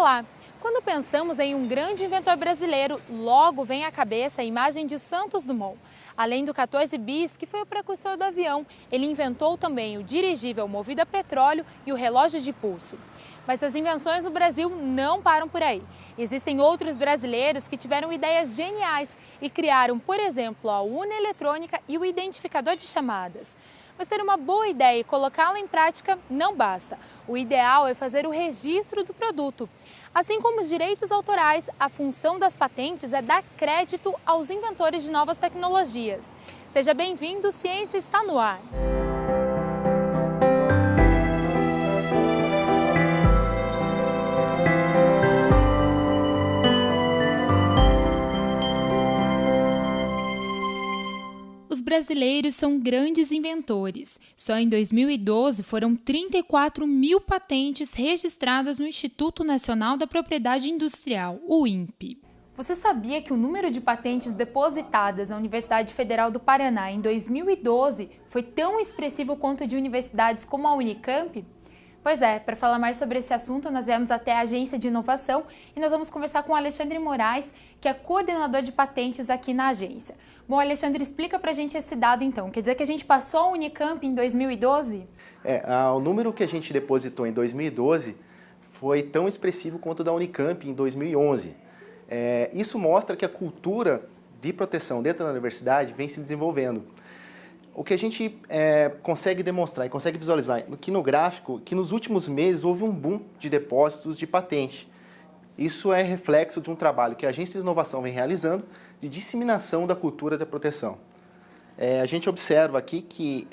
Olá! Quando pensamos em um grande inventor brasileiro, logo vem à cabeça a imagem de Santos Dumont. Além do 14 bis, que foi o precursor do avião, ele inventou também o dirigível movido a petróleo e o relógio de pulso. Mas as invenções no Brasil não param por aí. Existem outros brasileiros que tiveram ideias geniais e criaram, por exemplo, a urna eletrônica e o identificador de chamadas. Mas ter uma boa ideia e colocá-la em prática não basta. O ideal é fazer o registro do produto. Assim como os direitos autorais, a função das patentes é dar crédito aos inventores de novas tecnologias. Seja bem-vindo, Ciência está no ar! Os brasileiros são grandes inventores. Só em 2012 foram 34 mil patentes registradas no Instituto Nacional da Propriedade Industrial, o INPE. Você sabia que o número de patentes depositadas na Universidade Federal do Paraná em 2012 foi tão expressivo quanto de universidades como a Unicamp? Pois é, para falar mais sobre esse assunto, nós viemos até a Agência de Inovação e nós vamos conversar com o Alexandre Moraes, que é coordenador de patentes aqui na agência. Bom, Alexandre, explica para a gente esse dado então. Quer dizer que a gente passou a Unicamp em 2012? O número que a gente depositou em 2012 foi tão expressivo quanto o da Unicamp em 2011. Isso mostra que a cultura de proteção dentro da universidade vem se desenvolvendo. O que a gente consegue demonstrar e consegue visualizar aqui no gráfico, que nos últimos meses houve um boom de depósitos de patente. Isso é reflexo de um trabalho que a Agência de Inovação vem realizando de disseminação da cultura da proteção. A gente observa aqui que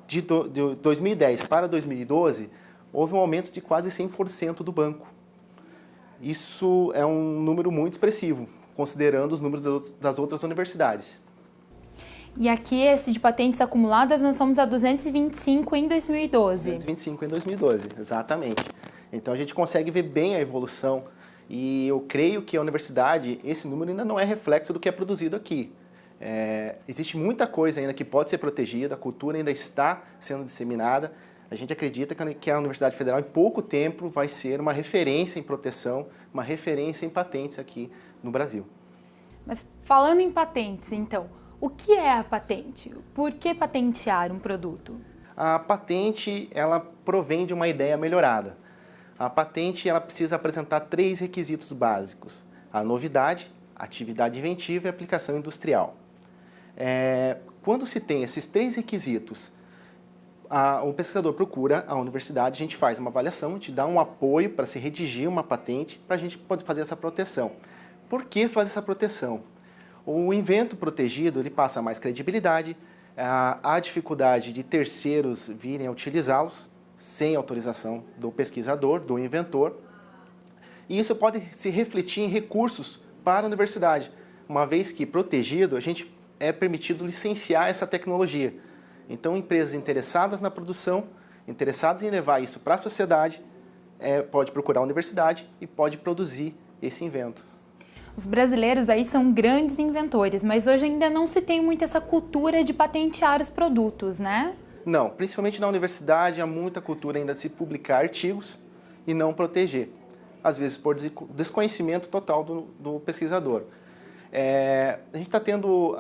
de 2010 para 2012 houve um aumento de quase 100% do banco. Isso é um número muito expressivo, considerando os números das outras universidades. E aqui, esse de patentes acumuladas, nós somos a 225 em 2012. 225 em 2012, exatamente. Então, a gente consegue ver bem a evolução e eu creio que a universidade, esse número ainda não é reflexo do que é produzido aqui. Existe muita coisa ainda que pode ser protegida, a cultura ainda está sendo disseminada. A gente acredita que a Universidade Federal, em pouco tempo, vai ser uma referência em proteção, uma referência em patentes aqui no Brasil. Mas falando em patentes, então, o que é a patente? Por que patentear um produto? A patente, ela provém de uma ideia melhorada. A patente, ela precisa apresentar 3 requisitos básicos: a novidade, a atividade inventiva e a aplicação industrial. Quando se tem esses 3 requisitos, o pesquisador procura a universidade, a gente faz uma avaliação, a gente dá um apoio para se redigir uma patente, para a gente poder fazer essa proteção. Por que fazer essa proteção? O invento protegido, ele passa mais credibilidade, há dificuldade de terceiros virem a utilizá-los sem autorização do pesquisador, do inventor, e isso pode se refletir em recursos para a universidade, uma vez que protegido, a gente é permitido licenciar essa tecnologia. Então, empresas interessadas na produção, interessadas em levar isso para a sociedade, pode procurar a universidade e pode produzir esse invento. Os brasileiros aí são grandes inventores, mas hoje ainda não se tem muito essa cultura de patentear os produtos, né? Não, principalmente na universidade há muita cultura ainda de se publicar artigos e não proteger. Às vezes por desconhecimento total do pesquisador. A gente está tendo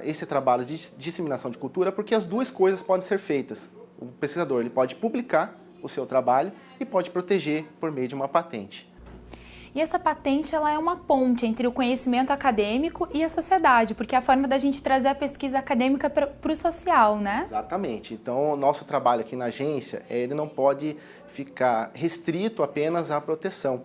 esse trabalho de disseminação de cultura porque as duas coisas podem ser feitas. O pesquisador ele pode publicar o seu trabalho e pode proteger por meio de uma patente. E essa patente, ela é uma ponte entre o conhecimento acadêmico e a sociedade, porque é a forma da gente trazer a pesquisa acadêmica para o social, né? Exatamente. Então, o nosso trabalho aqui na agência, ele não pode ficar restrito apenas à proteção.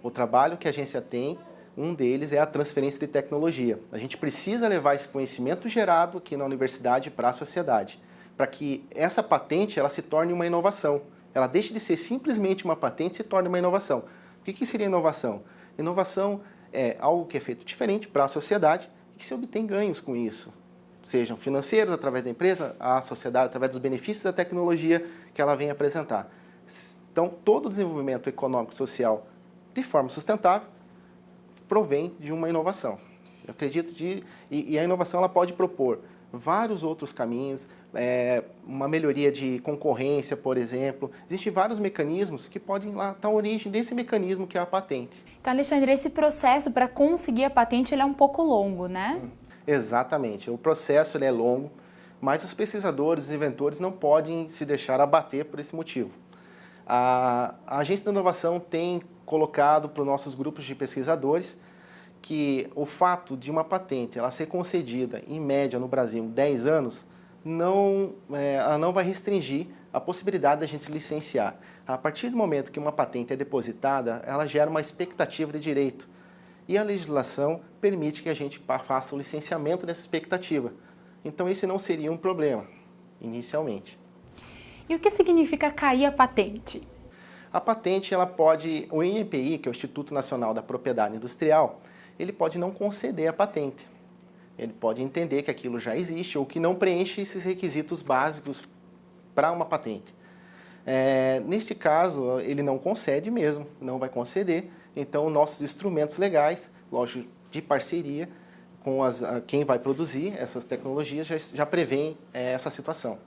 O trabalho que a agência tem, um deles é a transferência de tecnologia. A gente precisa levar esse conhecimento gerado aqui na universidade para a sociedade, para que essa patente ela se torne uma inovação. Ela deixe de ser simplesmente uma patente e se torne uma inovação. O que seria inovação? Inovação é algo que é feito diferente para a sociedade e que se obtém ganhos com isso. Sejam financeiros através da empresa, a sociedade através dos benefícios da tecnologia que ela vem apresentar. Então, todo o desenvolvimento econômico e social de forma sustentável provém de uma inovação. Eu acredito e a inovação ela pode propor vários outros caminhos, uma melhoria de concorrência, por exemplo. Existem vários mecanismos que podem lá estar a origem desse mecanismo que é a patente. Então, Alexandre, esse processo para conseguir a patente ele é um pouco longo, né? Exatamente. O processo ele é longo, mas os pesquisadores e inventores não podem se deixar abater por esse motivo. A Agência da Inovação tem colocado para os nossos grupos de pesquisadores que o fato de uma patente ela ser concedida, em média, no Brasil, 10 anos, ela não vai restringir a possibilidade da gente licenciar. A partir do momento que uma patente é depositada, ela gera uma expectativa de direito. E a legislação permite que a gente faça o licenciamento dessa expectativa. Então, esse não seria um problema, inicialmente. E o que significa cair a patente? A patente, ela pode, o INPI, que é o Instituto Nacional da Propriedade Industrial, ele pode não conceder a patente. Ele pode entender que aquilo já existe ou que não preenche esses requisitos básicos para uma patente. Neste caso, ele não concede mesmo, não vai conceder. Então, nossos instrumentos legais, lógico, de parceria com quem vai produzir essas tecnologias, já prevêem essa situação.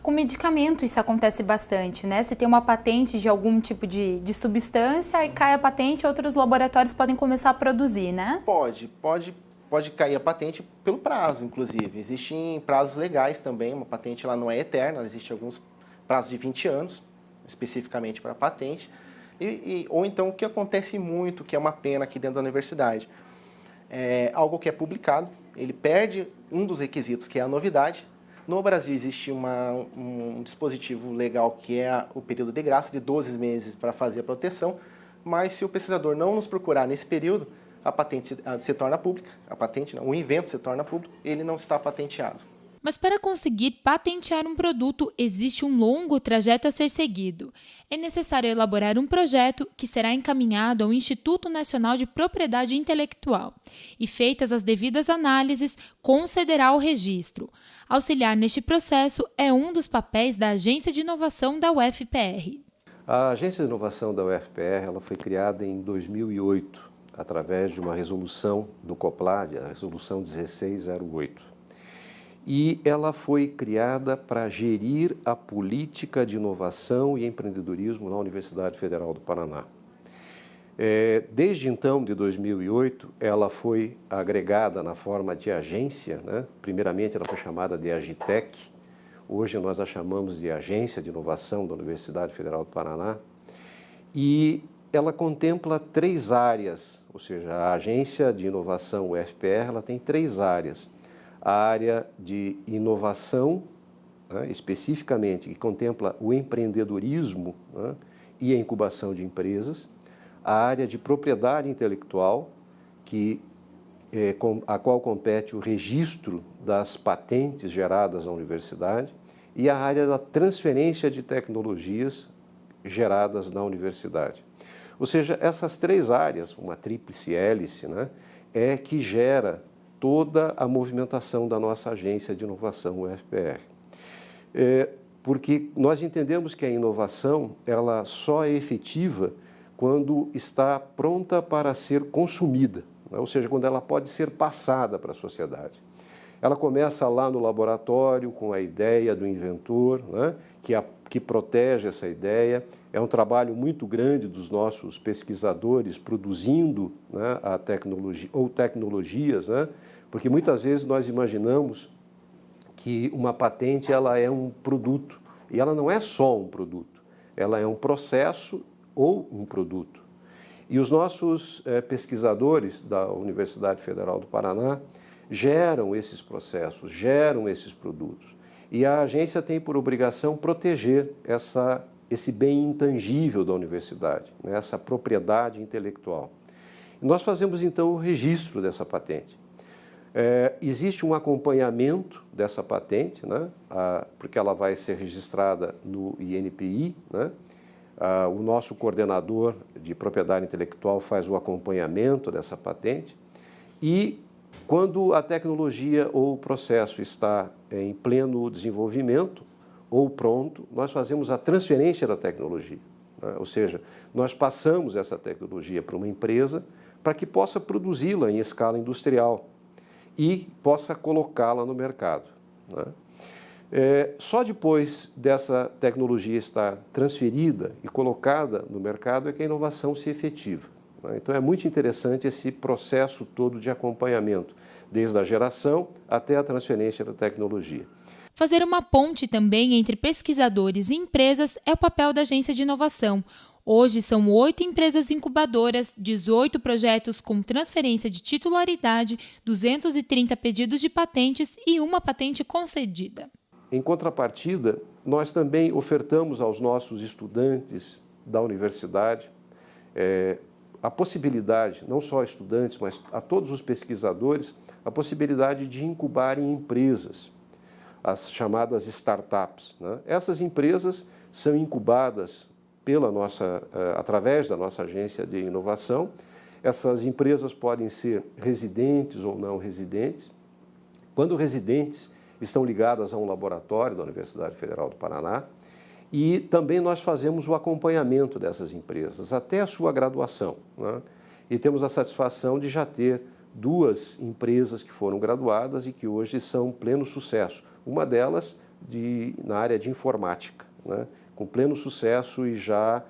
Com medicamento isso acontece bastante, né? Se tem uma patente de algum tipo de substância, aí cai a patente, outros laboratórios podem começar a produzir, né? Pode cair a patente pelo prazo, inclusive. Existem prazos legais também, uma patente ela não é eterna, existem alguns prazos de 20 anos, especificamente para a patente. Ou então o que acontece muito, que é uma pena aqui dentro da universidade, algo que é publicado, ele perde um dos requisitos, que é a novidade. No Brasil existe um dispositivo legal que é o período de graça de 12 meses para fazer a proteção, mas se o pesquisador não nos procurar nesse período, a patente se torna pública, o invento se torna público, ele não está patenteado. Mas para conseguir patentear um produto, existe um longo trajeto a ser seguido. É necessário elaborar um projeto que será encaminhado ao Instituto Nacional de Propriedade Intelectual e, feitas as devidas análises, concederá o registro. Auxiliar neste processo é um dos papéis da Agência de Inovação da UFPR. A Agência de Inovação da UFPR ela foi criada em 2008, através de uma resolução do COPLAD, a Resolução 1608. E ela foi criada para gerir a política de inovação e empreendedorismo na Universidade Federal do Paraná. Desde então, de 2008, ela foi agregada na forma de agência, né? Primeiramente ela foi chamada de Agitec, hoje nós a chamamos de Agência de Inovação da Universidade Federal do Paraná, e ela contempla 3 áreas, ou seja, a Agência de Inovação UFPR ela tem 3 áreas. A área de inovação, né, especificamente, que contempla o empreendedorismo, né, e a incubação de empresas. A área de propriedade intelectual, a qual compete o registro das patentes geradas na universidade. E a área da transferência de tecnologias geradas na universidade. Ou seja, essas 3 áreas, uma tríplice hélice, né, é que gera toda a movimentação da nossa agência de inovação UFPR. Porque nós entendemos que a inovação ela só é efetiva quando está pronta para ser consumida, né? Ou seja, quando ela pode ser passada para a sociedade. Ela começa lá no laboratório com a ideia do inventor, né? que protege essa ideia. É um trabalho muito grande dos nossos pesquisadores produzindo, né, a tecnologia ou tecnologias, né? Porque muitas vezes nós imaginamos que uma patente ela é um produto e ela não é só um produto, ela é um processo ou um produto. E os nossos pesquisadores da Universidade Federal do Paraná geram esses processos, geram esses produtos. E a agência tem por obrigação proteger esse bem intangível da universidade, né, essa propriedade intelectual. E nós fazemos então o registro dessa patente. Existe um acompanhamento dessa patente, né, porque ela vai ser registrada no INPI, né? O nosso coordenador de propriedade intelectual faz o acompanhamento dessa patente e quando a tecnologia ou o processo está em pleno desenvolvimento ou pronto, nós fazemos a transferência da tecnologia, né? Ou seja, nós passamos essa tecnologia para uma empresa para que possa produzi-la em escala industrial e possa colocá-la no mercado. né? Só depois dessa tecnologia estar transferida e colocada no mercado é que a inovação se efetiva, né? Então é muito interessante esse processo todo de acompanhamento, desde a geração até a transferência da tecnologia. Fazer uma ponte também entre pesquisadores e empresas é o papel da Agência de Inovação. Hoje são 8 empresas incubadoras, 18 projetos com transferência de titularidade, 230 pedidos de patentes e uma patente concedida. Em contrapartida, nós também ofertamos aos nossos estudantes da universidade a possibilidade, não só a estudantes, mas a todos os pesquisadores, a possibilidade de incubarem empresas, as chamadas startups, né? Essas empresas são incubadas através da nossa agência de inovação. Essas empresas podem ser residentes ou não residentes. Quando residentes, estão ligadas a um laboratório da Universidade Federal do Paraná, e também nós fazemos o acompanhamento dessas empresas até a sua graduação, né? E temos a satisfação de já ter 2 empresas que foram graduadas e que hoje são pleno sucesso. Uma delas na área de informática, né? Com pleno sucesso e já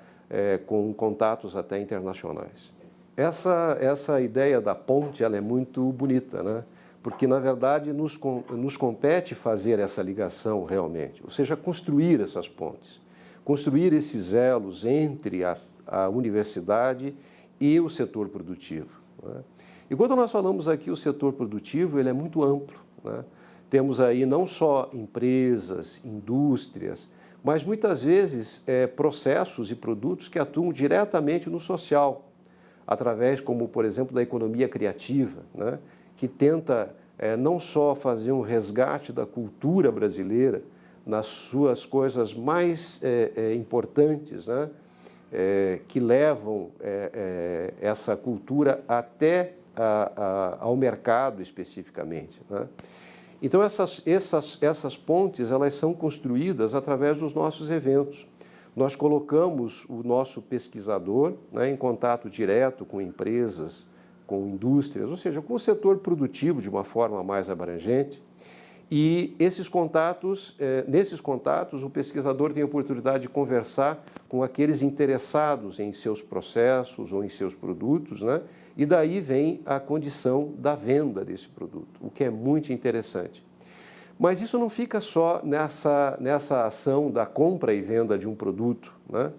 com contatos até internacionais. Essa ideia da ponte, ela é muito bonita, né? Porque, na verdade, nos compete fazer essa ligação realmente, ou seja, construir essas pontes, construir esses elos entre a universidade e o setor produtivo, né? E quando nós falamos aqui o setor produtivo, ele é muito amplo, né? Temos aí não só empresas, indústrias, mas muitas vezes processos e produtos que atuam diretamente no social, através, como por exemplo, da economia criativa, né? Que tenta não só fazer um resgate da cultura brasileira nas suas coisas mais importantes, né? Que levam essa cultura até ao mercado especificamente, né? Então essas pontes, elas são construídas através dos nossos eventos. Nós colocamos o nosso pesquisador, né, em contato direto com empresas, com indústrias, ou seja, com o setor produtivo de uma forma mais abrangente. E nesses contatos, o pesquisador tem a oportunidade de conversar com aqueles interessados em seus processos ou em seus produtos, né? E daí vem a condição da venda desse produto, o que é muito interessante. Mas isso não fica só nessa ação da compra e venda de um produto, né?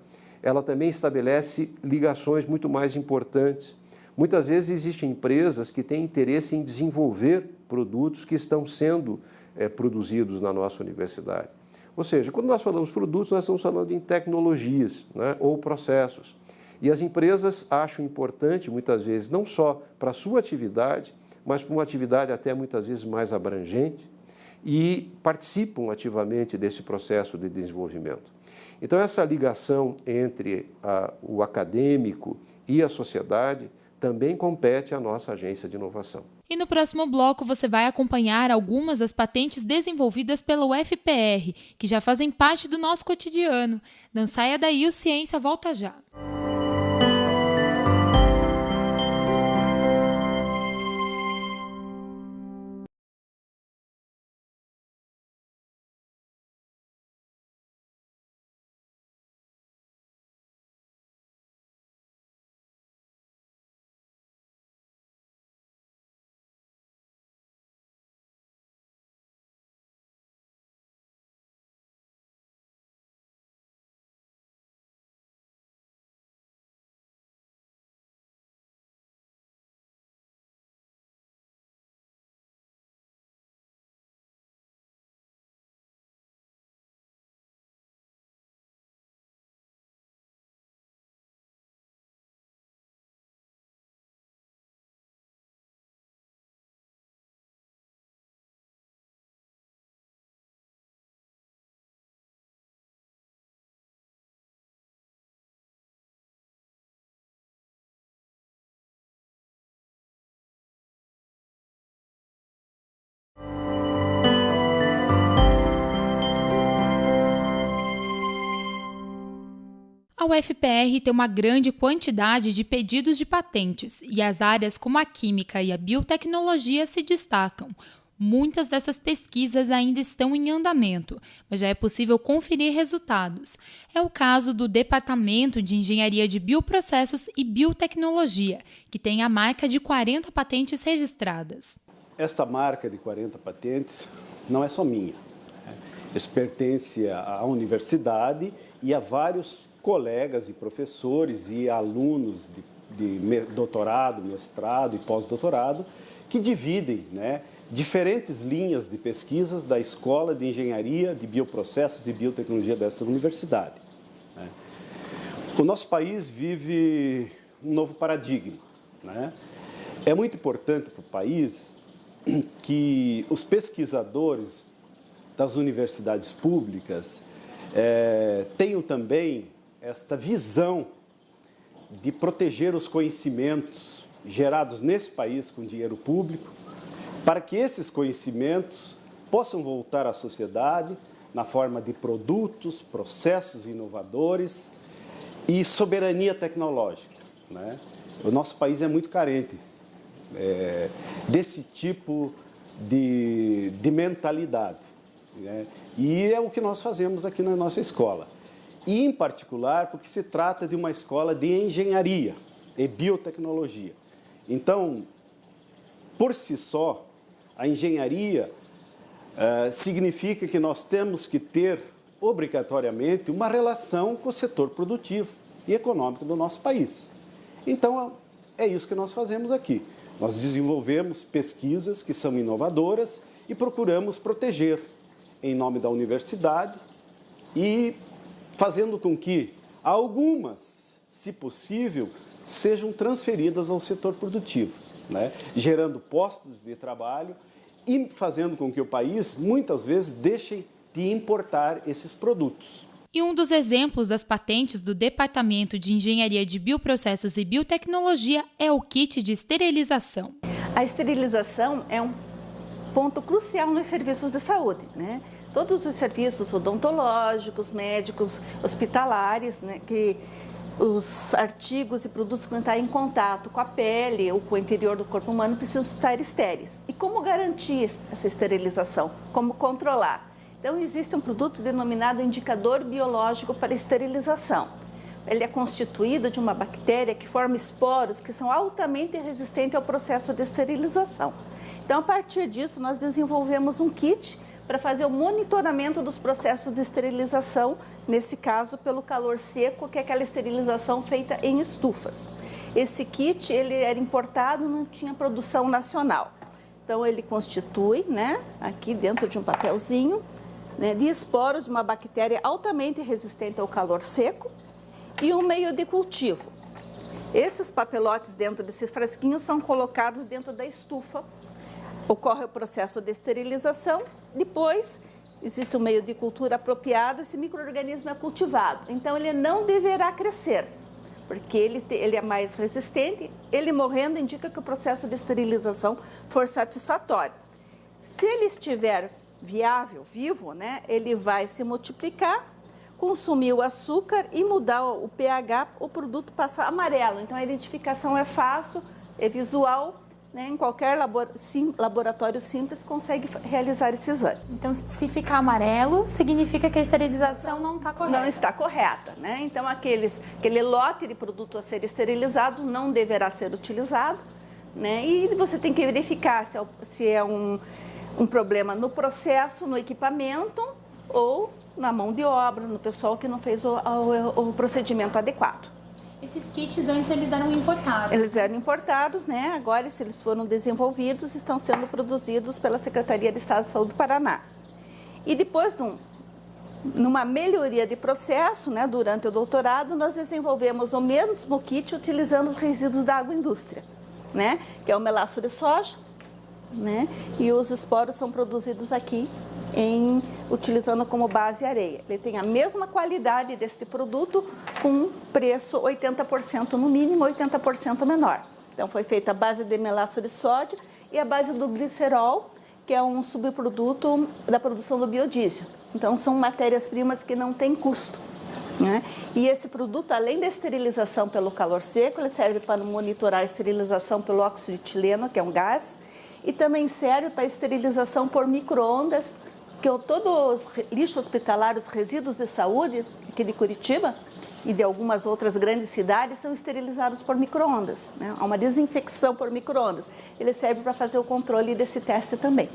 Ela também estabelece ligações muito mais importantes. Muitas vezes existem empresas que têm interesse em desenvolver produtos que estão sendo produzidos na nossa universidade. Ou seja, quando nós falamos produtos, nós estamos falando em tecnologias, né, ou processos. E as empresas acham importante, muitas vezes, não só para a sua atividade, mas para uma atividade até muitas vezes mais abrangente, e participam ativamente desse processo de desenvolvimento. Então, essa ligação entre o acadêmico e a sociedade também compete à nossa agência de inovação. E no próximo bloco você vai acompanhar algumas das patentes desenvolvidas pela UFPR, que já fazem parte do nosso cotidiano. Não saia daí, o Ciência volta já. A UFPR tem uma grande quantidade de pedidos de patentes e as áreas como a química e a biotecnologia se destacam. Muitas dessas pesquisas ainda estão em andamento, mas já é possível conferir resultados. É o caso do Departamento de Engenharia de Bioprocessos e Biotecnologia, que tem a marca de 40 patentes registradas. Esta marca de 40 patentes não é só minha. Isso pertence à universidade e a vários colegas e professores e alunos de doutorado, mestrado e pós-doutorado que dividem, diferentes linhas de pesquisas da Escola de Engenharia de Bioprocessos e Biotecnologia dessa universidade. O nosso país vive um novo paradigma. É muito importante para o país que os pesquisadores das universidades públicas tenham também esta visão de proteger os conhecimentos gerados nesse país com dinheiro público, para que esses conhecimentos possam voltar à sociedade na forma de produtos, processos inovadores e soberania tecnológica. O nosso país é muito carente desse tipo de mentalidade. E é o que nós fazemos aqui na nossa escola. E, em particular, porque se trata de uma escola de engenharia e biotecnologia. Então, por si só, a engenharia significa que nós temos que ter, obrigatoriamente, uma relação com o setor produtivo e econômico do nosso país. Então, é isso que nós fazemos aqui. Nós desenvolvemos pesquisas que são inovadoras e procuramos proteger em nome da universidade e fazendo com que algumas, se possível, sejam transferidas ao setor produtivo, gerando postos de trabalho e fazendo com que o país, muitas vezes, deixe de importar esses produtos. E um dos exemplos das patentes do Departamento de Engenharia de Bioprocessos e Biotecnologia é o kit de esterilização. A esterilização é um ponto crucial nos serviços de saúde, Todos os serviços odontológicos, médicos, hospitalares, que os artigos e produtos que estão em contato com a pele ou com o interior do corpo humano precisam estar estéreis. E como garantir essa esterilização? Como controlar? Então, existe um produto denominado indicador biológico para esterilização. Ele é constituído de uma bactéria que forma esporos que são altamente resistentes ao processo de esterilização. Então, a partir disso, nós desenvolvemos um kit para fazer o monitoramento dos processos de esterilização, nesse caso pelo calor seco, que é aquela esterilização feita em estufas. Esse kit ele era importado, não tinha produção nacional. Então ele constitui, aqui dentro de um papelzinho, de esporos de uma bactéria altamente resistente ao calor seco e um meio de cultivo. Esses papelotes dentro desses frasquinhos são colocados dentro da estufa. Ocorre o processo de esterilização, depois existe um meio de cultura apropriado, esse micro-organismo é cultivado. Então, ele não deverá crescer, porque ele é mais resistente, ele morrendo indica que o processo de esterilização for satisfatório. Se ele estiver viável, vivo, ele vai se multiplicar, consumir o açúcar e mudar o pH, o produto passa amarelo. Então, a identificação é fácil, é visual, em qualquer laboratório simples consegue realizar esse exame. Então, se ficar amarelo, significa que a esterilização não está correta. Não está correta, Então, aquele lote de produto a ser esterilizado não deverá ser utilizado, E você tem que verificar se é um problema no processo, no equipamento ou na mão de obra, no pessoal que não fez o procedimento adequado. Esses kits antes eles eram importados. Eles eram importados, Agora, se eles foram desenvolvidos, estão sendo produzidos pela Secretaria de Estado de Saúde do Paraná. E depois, numa melhoria de processo, durante o doutorado, nós desenvolvemos o mesmo kit utilizando os resíduos da agroindústria, que é o melaço de soja, E os esporos são produzidos aqui utilizando como base areia. Ele tem a mesma qualidade deste produto com preço 80% no mínimo, 80% menor. Então, foi feita a base de melaço de sódio e a base do glicerol, que é um subproduto da produção do biodiesel. Então, são matérias-primas que não têm custo. E esse produto, além da esterilização pelo calor seco, ele serve para monitorar a esterilização pelo óxido de etileno, que é um gás, e também serve para esterilização por micro-ondas, que todos os lixo hospitalar, os resíduos de saúde aqui de Curitiba e de algumas outras grandes cidades são esterilizados por micro-ondas, né? Há uma desinfecção por micro-ondas. Ele serve para fazer o controle desse teste também.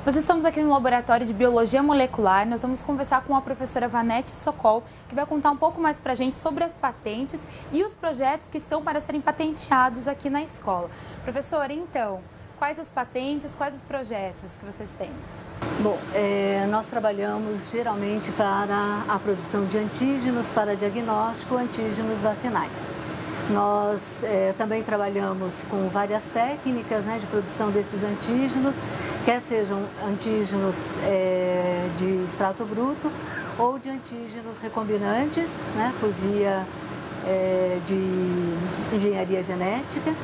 Nós estamos aqui no Laboratório de Biologia Molecular. Nós vamos conversar com a professora Vanete Sokol, que vai contar um pouco mais para a gente sobre as patentes e os projetos que estão para serem patenteados aqui na escola. Professora, então, quais as patentes, quais os projetos que vocês têm? Bom, nós trabalhamos geralmente para a produção de antígenos para diagnóstico, antígenos vacinais. Nós também trabalhamos com várias técnicas, né, de produção desses antígenos, quer sejam antígenos de extrato bruto ou de antígenos recombinantes, né, por via de engenharia genética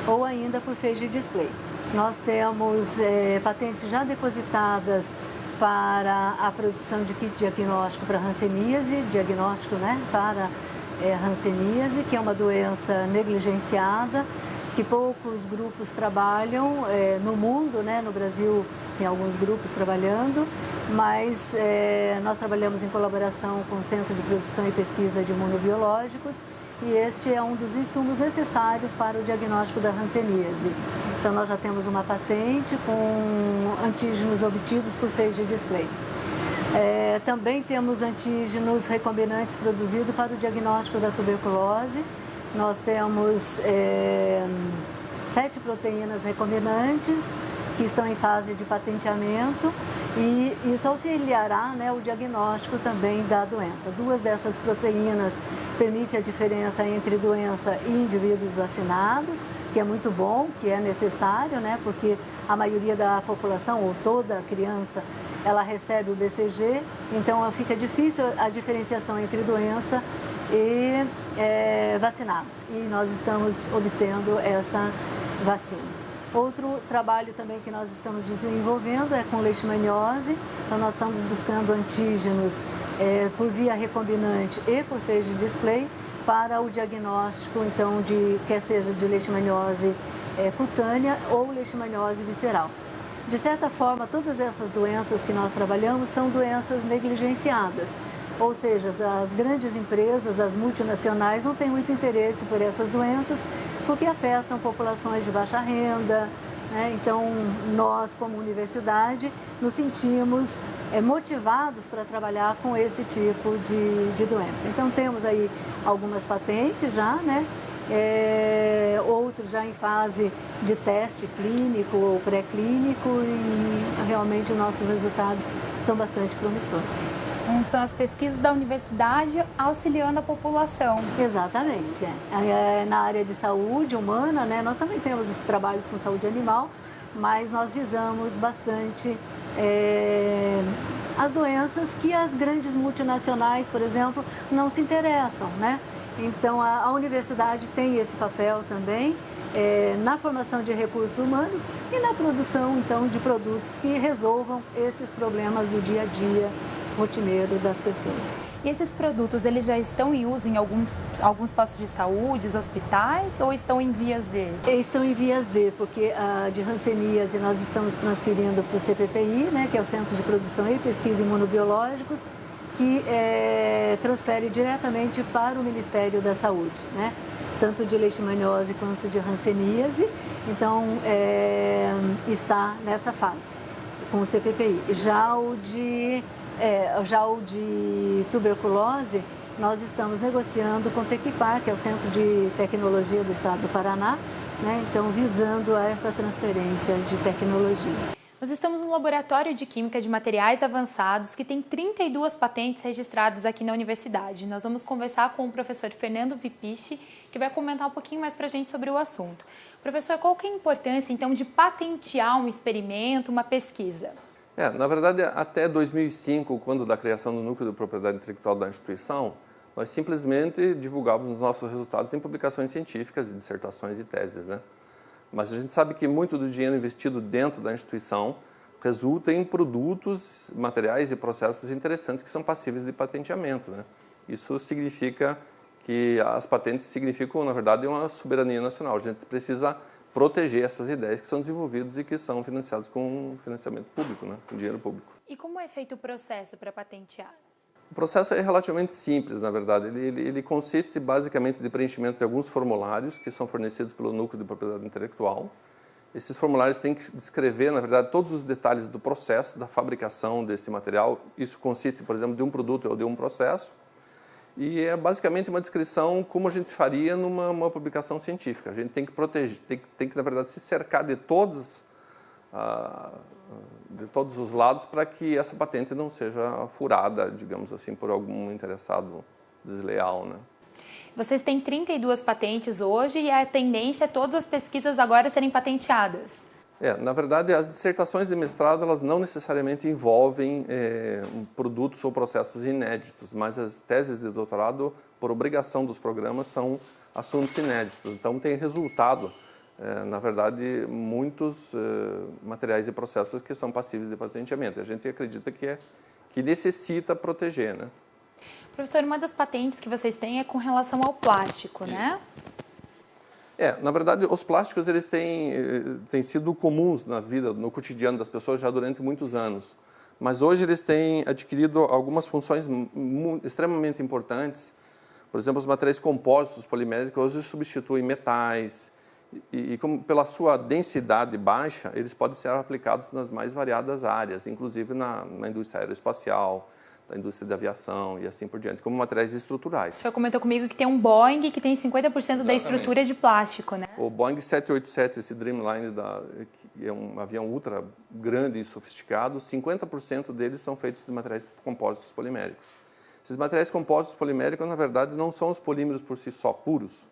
ou ainda por phage display. Nós temos patentes já depositadas para a produção de kit diagnóstico para hanseníase, diagnóstico, né, para hanseníase, que é uma doença negligenciada, que poucos grupos trabalham no mundo, né? No Brasil tem alguns grupos trabalhando, mas nós trabalhamos em colaboração com o Centro de Produção e Pesquisa de Imunobiológicos e este é um dos insumos necessários para o diagnóstico da hanseníase. Então nós já temos uma patente com antígenos obtidos por phage display. Também temos antígenos recombinantes produzidos para o diagnóstico da tuberculose. Nós temos 7 proteínas recombinantes que estão em fase de patenteamento e isso auxiliará, né, o diagnóstico também da doença. 2 dessas proteínas permitem a diferença entre doença e indivíduos vacinados, que é muito bom, que é necessário, né, porque a maioria da população, ou toda criança, ela recebe o BCG, então fica difícil a diferenciação entre doença e vacinados. E nós estamos obtendo essa vacina. Outro trabalho também que nós estamos desenvolvendo é com leishmaniose. Então nós estamos buscando antígenos por via recombinante e por phage display para o diagnóstico, então, quer seja de leishmaniose cutânea ou leishmaniose visceral. De certa forma, todas essas doenças que nós trabalhamos são doenças negligenciadas, ou seja, as grandes empresas, as multinacionais não têm muito interesse por essas doenças porque afetam populações de baixa renda, né? Então, nós, como universidade, nos sentimos motivados para trabalhar com esse tipo de doença. Então, temos aí algumas patentes já, né? Outros já em fase de teste clínico ou pré-clínico e realmente nossos resultados são bastante promissores. São as pesquisas da universidade auxiliando a população. Exatamente. Na área de saúde humana, né, nós também temos os trabalhos com saúde animal, mas nós visamos bastante as doenças que as grandes multinacionais, por exemplo, não se interessam, né? Então, a universidade tem esse papel também na formação de recursos humanos e na produção, então, de produtos que resolvam esses problemas do dia a dia rotineiro das pessoas. E esses produtos, eles já estão em uso em alguns postos de saúde, os hospitais, ou estão em vias D? Estão em vias D, porque a de hanseníase nós estamos transferindo para o CPPI, né, que é o Centro de Produção e Pesquisa Imunobiológicos, que transfere diretamente para o Ministério da Saúde, né? Tanto de leishmaniose quanto de hanseníase, então está nessa fase com o CPPI. Já o de tuberculose, nós estamos negociando com o Tequipar, que é o Centro de Tecnologia do Estado do Paraná, né? Então visando a essa transferência de tecnologia. Nós estamos no Laboratório de Química de Materiais Avançados, que tem 32 patentes registradas aqui na universidade. Nós vamos conversar com o professor Fernando Vipichi, que vai comentar um pouquinho mais para a gente sobre o assunto. Professor, qual que é a importância, então, de patentear um experimento, uma pesquisa? Na verdade, até 2005, quando da criação do Núcleo de Propriedade Intelectual da instituição, nós simplesmente divulgávamos os nossos resultados em publicações científicas, dissertações e teses, né? Mas a gente sabe que muito do dinheiro investido dentro da instituição resulta em produtos, materiais e processos interessantes que são passíveis de patenteamento, né? Isso significa que as patentes significam, na verdade, uma soberania nacional. A gente precisa proteger essas ideias que são desenvolvidas e que são financiadas com financiamento público, né, com dinheiro público. E como é feito o processo para patentear? O processo é relativamente simples, na verdade. Ele consiste basicamente de preenchimento de alguns formulários que são fornecidos pelo Núcleo de Propriedade Intelectual. Esses formulários têm que descrever, na verdade, todos os detalhes do processo, da fabricação desse material. Isso consiste, por exemplo, de um produto ou de um processo. E é basicamente uma descrição como a gente faria numa publicação científica. A gente tem que proteger, tem que na verdade, se cercar de todos os lados para que essa patente não seja furada, digamos assim, por algum interessado desleal, né? Vocês têm 32 patentes hoje e a tendência é todas as pesquisas agora serem patenteadas. Na verdade, as dissertações de mestrado elas não necessariamente envolvem produtos ou processos inéditos, mas as teses de doutorado, por obrigação dos programas, são assuntos inéditos. Então, tem resultado, na verdade, muitos materiais e processos que são passíveis de patenteamento. A gente acredita que necessita proteger, né? Professor, uma das patentes que vocês têm é com relação ao plástico, né? Na verdade, os plásticos eles têm sido comuns na vida, no cotidiano das pessoas já durante muitos anos. Mas hoje eles têm adquirido algumas funções extremamente importantes. Por exemplo, os materiais compósitos poliméricos hoje substituem metais e como pela sua densidade baixa, eles podem ser aplicados nas mais variadas áreas, inclusive na indústria aeroespacial, da indústria da aviação e assim por diante, como materiais estruturais. O senhor comentou comigo que tem um Boeing que tem 50% da estrutura de plástico, né? O Boeing 787, esse Dreamliner, que é um avião ultra grande e sofisticado, 50% deles são feitos de materiais compósitos poliméricos. Esses materiais compósitos poliméricos, na verdade, não são os polímeros por si só puros.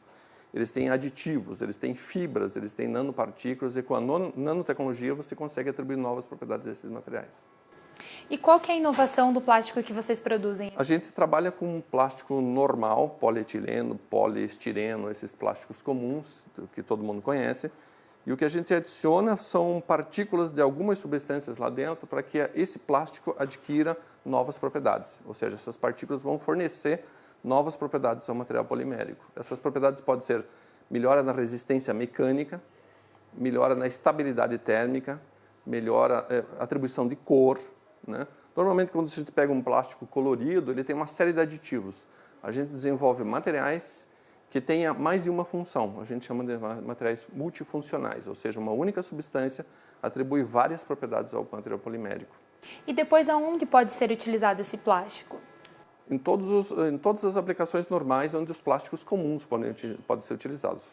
Eles têm aditivos, eles têm fibras, eles têm nanopartículas e com a nanotecnologia você consegue atribuir novas propriedades a esses materiais. E qual que é a inovação do plástico que vocês produzem? A gente trabalha com plástico normal, polietileno, poliestireno, esses plásticos comuns que todo mundo conhece. E o que a gente adiciona são partículas de algumas substâncias lá dentro para que esse plástico adquira novas propriedades. Ou seja, essas partículas vão fornecer novas propriedades ao material polimérico. Essas propriedades podem ser melhora na resistência mecânica, melhora na estabilidade térmica, melhora a atribuição de cor, né? Normalmente, quando a gente pega um plástico colorido, ele tem uma série de aditivos. A gente desenvolve materiais que tenham mais de uma função. A gente chama de materiais multifuncionais, ou seja, uma única substância atribui várias propriedades ao material polimérico. E depois, aonde pode ser utilizado esse plástico? Em todas as aplicações normais onde os plásticos comuns podem ser utilizados.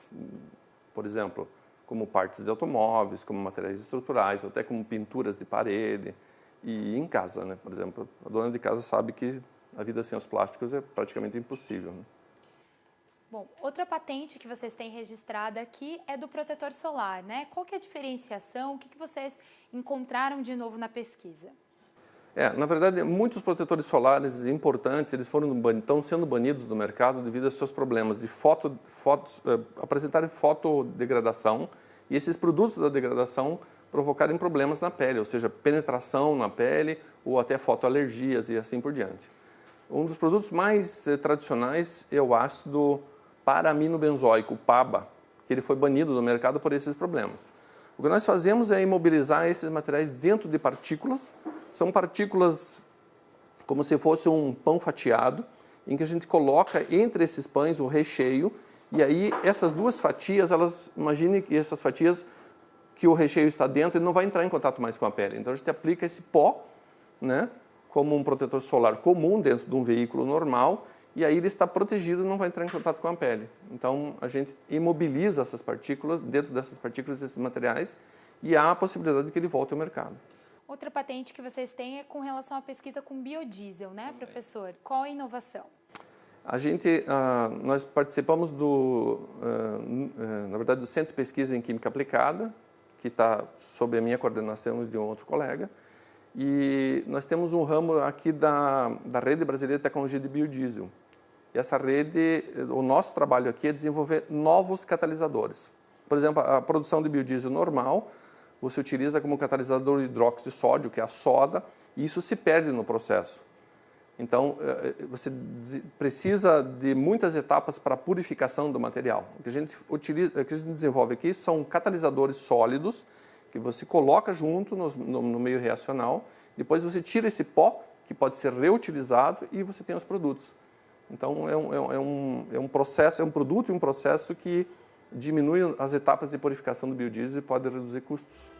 Por exemplo, como partes de automóveis, como materiais estruturais, ou até como pinturas de parede. E em casa, né? Por exemplo, a dona de casa sabe que a vida sem os plásticos é praticamente impossível, né? Bom, outra patente que vocês têm registrada aqui é do protetor solar, né? Qual que é a diferenciação? O que vocês encontraram de novo na pesquisa? Na verdade, muitos protetores solares importantes, eles estão sendo banidos do mercado devido aos seus problemas de apresentarem fotodegradação e esses produtos da degradação provocarem problemas na pele, ou seja, penetração na pele ou até fotoalergias e assim por diante. Um dos produtos mais tradicionais é o ácido para-aminobenzoico, PABA, que ele foi banido do mercado por esses problemas. O que nós fazemos é imobilizar esses materiais dentro de partículas. São partículas como se fosse um pão fatiado, em que a gente coloca entre esses pães o recheio, e aí essas duas fatias, imagine que essas fatias que o recheio está dentro, ele não vai entrar em contato mais com a pele. Então a gente aplica esse pó, né, como um protetor solar comum dentro de um veículo normal, e aí ele está protegido e não vai entrar em contato com a pele. Então a gente imobiliza essas partículas, dentro dessas partículas, esses materiais, e há a possibilidade de que ele volte ao mercado. Outra patente que vocês têm é com relação à pesquisa com biodiesel, né, professor? Qual a inovação? Nós participamos na verdade, do Centro de Pesquisa em Química Aplicada, que está sob a minha coordenação e de um outro colega, e nós temos um ramo aqui da Rede Brasileira de Tecnologia de Biodiesel. E essa rede, o nosso trabalho aqui é desenvolver novos catalisadores. Por exemplo, a produção de biodiesel normal, você utiliza como catalisador hidróxido de sódio, que é a soda, e isso se perde no processo. Então, você precisa de muitas etapas para a purificação do material. O que a gente desenvolve aqui são catalisadores sólidos, que você coloca junto no meio reacional, depois você tira esse pó, que pode ser reutilizado, e você tem os produtos. Então, é um processo, é um produto e um processo que diminui as etapas de purificação do biodiesel e pode reduzir custos.